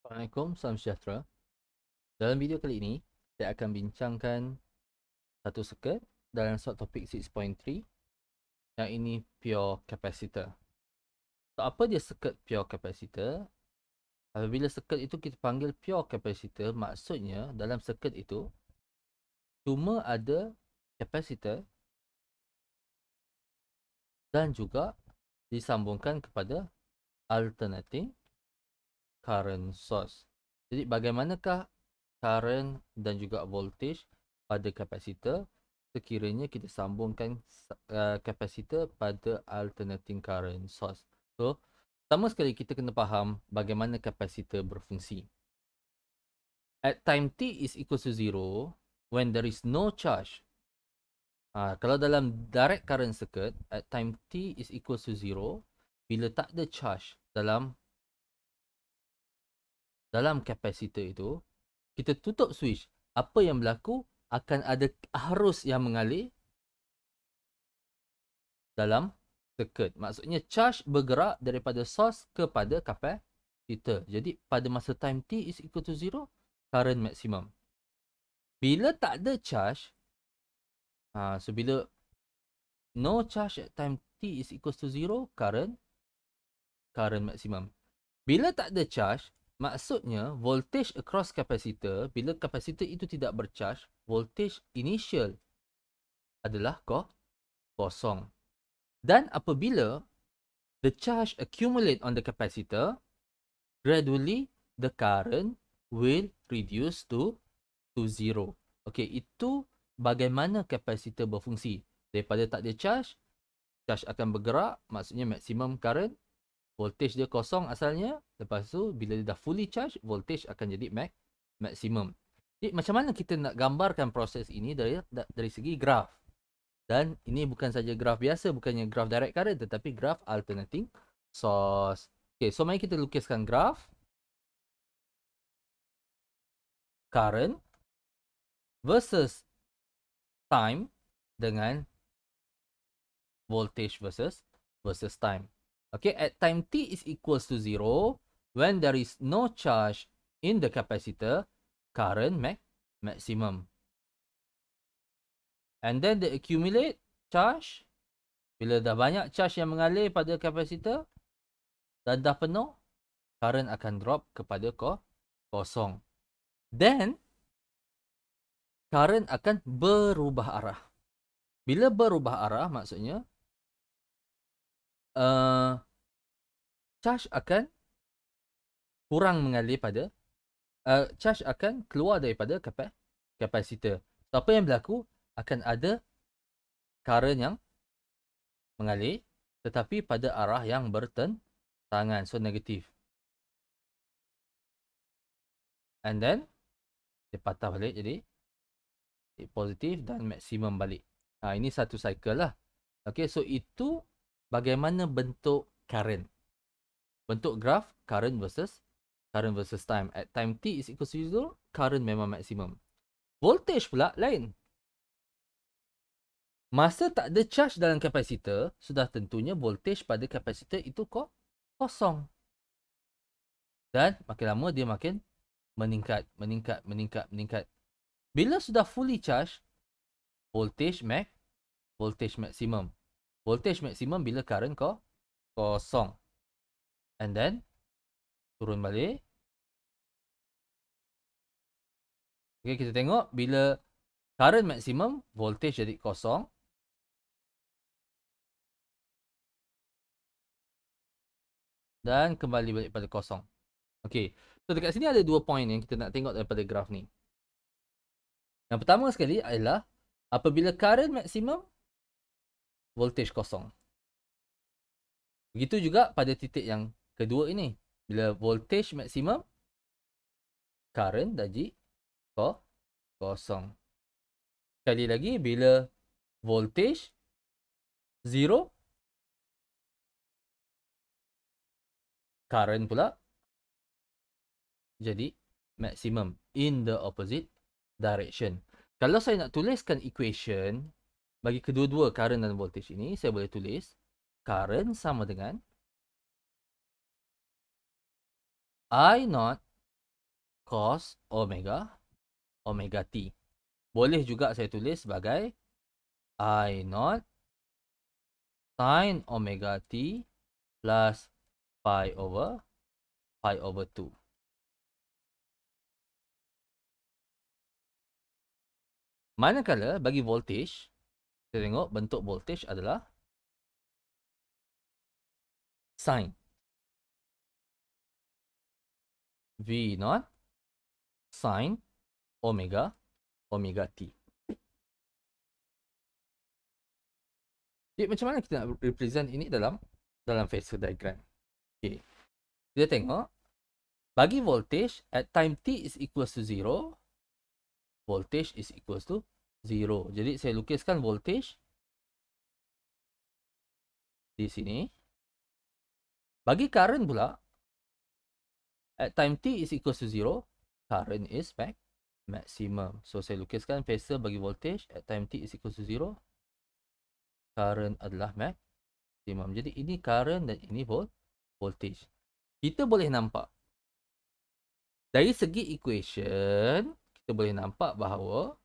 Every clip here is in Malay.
Assalamualaikum, salam sejahtera. Dalam video kali ini, saya akan bincangkan satu circuit dalam subtopik 6.3 yang ini pure capacitor. So, apa dia circuit pure capacitor? Apabila circuit itu kita panggil pure capacitor, maksudnya dalam circuit itu cuma ada capacitor dan juga disambungkan kepada alternating current source. Jadi bagaimanakah current dan juga voltage pada kapasitor sekiranya kita sambungkan kapasitor pada alternating current source. So, pertama sekali kita kena faham bagaimana kapasitor berfungsi. At time t is equal to 0, when there is no charge. Kalau dalam direct current circuit, at time t is equal to 0, bila tak ada charge dalam kapasitor itu, kita tutup switch. Apa yang berlaku? Akan ada arus yang mengalir dalam circuit. Maksudnya charge bergerak daripada source kepada kapasitor. Jadi pada masa time t is equal to 0, current maksimum. Bila tak ada charge, so bila no charge at time t is equal to 0, current maksimum. Bila tak ada charge, maksudnya voltage across capacitor, bila capacitor itu tidak bercharge, voltage initial adalah kosong. Dan apabila the charge accumulate on the capacitor, gradually the current will reduce to zero. Okay, itu bagaimana capacitor berfungsi. Daripada tak ada charge, charge akan bergerak, maksudnya maximum current, voltage dia kosong asalnya. Lepas tu, bila dia dah fully charge, voltage akan jadi maximum. Jadi, macam mana kita nak gambarkan proses ini dari segi graf? Dan ini bukan saja graf biasa, bukannya graf direct current, tetapi graf alternating source. Okay, so mari kita lukiskan graf current versus time dengan voltage versus time. Okay, at time t is equals to 0, when there is no charge in the capacitor, current maximum. And then the accumulate charge, bila dah banyak charge yang mengalir pada capacitor dan dah penuh, current akan drop kepada kosong. Then current akan berubah arah. Bila berubah arah, maksudnya charge akan kurang mengalir pada charge akan keluar daripada kapasitor. So, apa yang berlaku? Akan ada current yang mengalir tetapi pada arah yang bertentangan, so negatif. And then dia patah balik jadi positif dan maksimum balik. Ini satu cycle lah. Okay, so itu bagaimana bentuk current. Bentuk graf current versus time. At time t is equal to 0, current memang maksimum. Voltage pula lain. Masa tak ada charge dalam kapasitor, sudah tentunya voltage pada kapasitor itu kosong. Dan makin lama dia makin meningkat. Bila sudah fully charge, voltage maksimum. Voltage maksimum bila current kosong. And then turun balik. Okay, kita tengok bila current maksimum, voltage jadi kosong. Dan kembali balik pada kosong. Okay, so dekat sini ada dua point yang kita nak tengok daripada graf ni. Yang pertama sekali adalah apabila current maksimum, voltage kosong. Begitu juga pada titik yang kedua ini. Bila voltage maksimum, current jadi kosong. Sekali lagi, bila voltage 0, current pula jadi maksimum in the opposite direction. Kalau saya nak tuliskan equation bagi kedua-dua current dan voltage ini, saya boleh tulis current sama dengan I0 cos omega t. Boleh juga saya tulis sebagai I naught sin omega t plus pi over 2. Manakala bagi voltage, kita tengok bentuk voltage adalah sin V naught sin omega t. Jadi macam mana kita nak represent ini dalam phasor diagram? Okay. Kita tengok bagi voltage at time t is equals to 0, voltage is equals to 0. Jadi saya lukiskan voltage di sini. Bagi current pula at time t is equals to 0, current is maximum. So saya lukiskan phasor bagi voltage at time t is equals to 0, current adalah maximum. Jadi ini current dan ini voltage. Kita boleh nampak dari segi equation, kita boleh nampak bahawa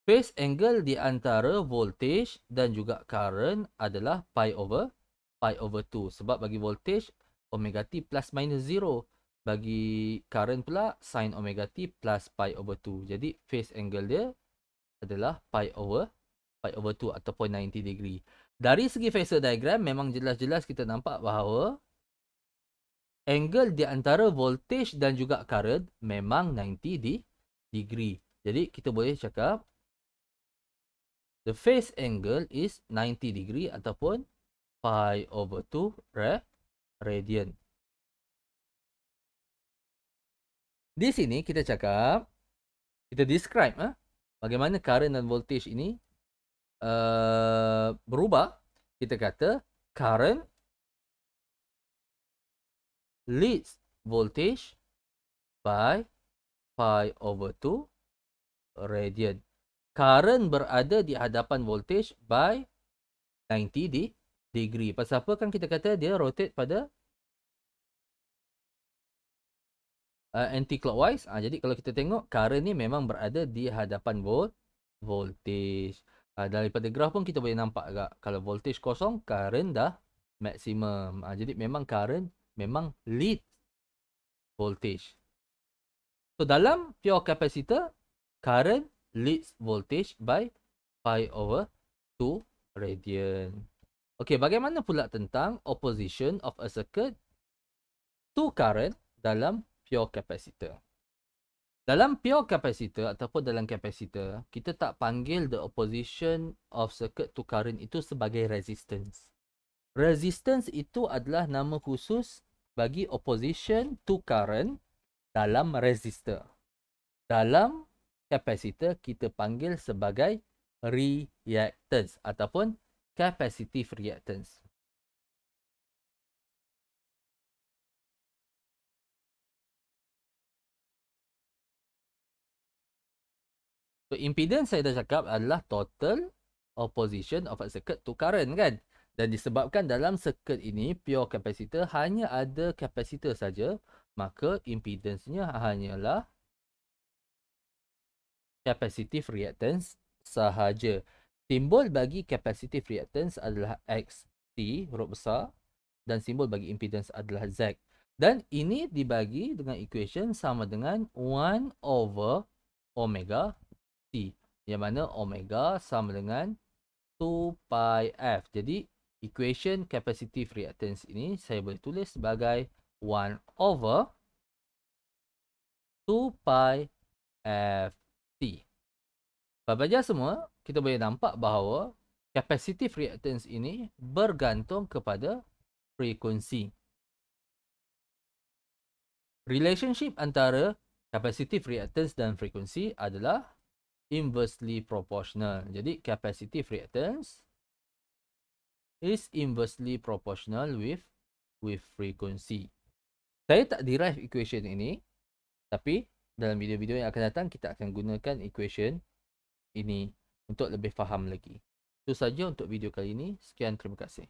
phase angle di antara voltage dan juga current adalah pi over 2. Sebab bagi voltage omega t plus minus 0, bagi current pula sin omega t plus pi over 2. Jadi phase angle dia adalah pi over 2 ataupun 90 degree. Dari segi phasor diagram memang jelas-jelas kita nampak bahawa angle di antara voltage dan juga current memang 90 degree. Jadi kita boleh cakap the phase angle is 90 degree ataupun pi over 2 radian. Di sini kita cakap, kita describe bagaimana current dan voltage ini berubah. Kita kata current leads voltage by pi over 2 radian. Current berada di hadapan voltage by 90 degree. Pasal apa kan kita kata dia rotate pada anti-clockwise. Jadi kalau kita tengok current ni memang berada di hadapan voltage. Daripada graf pun kita boleh nampak agak, kalau voltage kosong, current dah maksimum. Jadi memang current memang lead voltage. So dalam pure capacitor, current leads voltage by pi over 2 radian. Okey, bagaimana pula tentang opposition of a circuit to current dalam pure capacitor? Dalam pure capacitor ataupun dalam capacitor, kita tak panggil the opposition of circuit to current itu sebagai resistance. Resistance itu adalah nama khusus bagi opposition to current dalam resistor. Dalam capacitor kita panggil sebagai reactance ataupun capacitive reactance. So impedance saya dah cakap adalah total opposition of a circuit to current kan. Dan disebabkan dalam circuit ini pure capacitor hanya ada capacitor saja, maka impedance-nya hanyalah capacitive reactance sahaja. Simbol bagi capacitive reactance adalah XT huruf besar dan simbol bagi impedance adalah Z. Dan ini dibagi dengan equation sama dengan 1 over omega T, yang mana omega sama dengan 2 pi F. Jadi equation capacitive reactance ini saya boleh tulis sebagai 1 over 2 pi Ft. Pada pelajar semua, kita boleh nampak bahawa capacitive reactance ini bergantung kepada frekuensi. Relationship antara capacitive reactance dan frekuensi adalah inversely proportional. Jadi capacitive reactance is inversely proportional with frequency. Saya tak derive equation ini, tapi dalam video-video yang akan datang kita akan gunakan equation ini untuk lebih faham lagi. Itu saja untuk video kali ini. Sekian, terima kasih.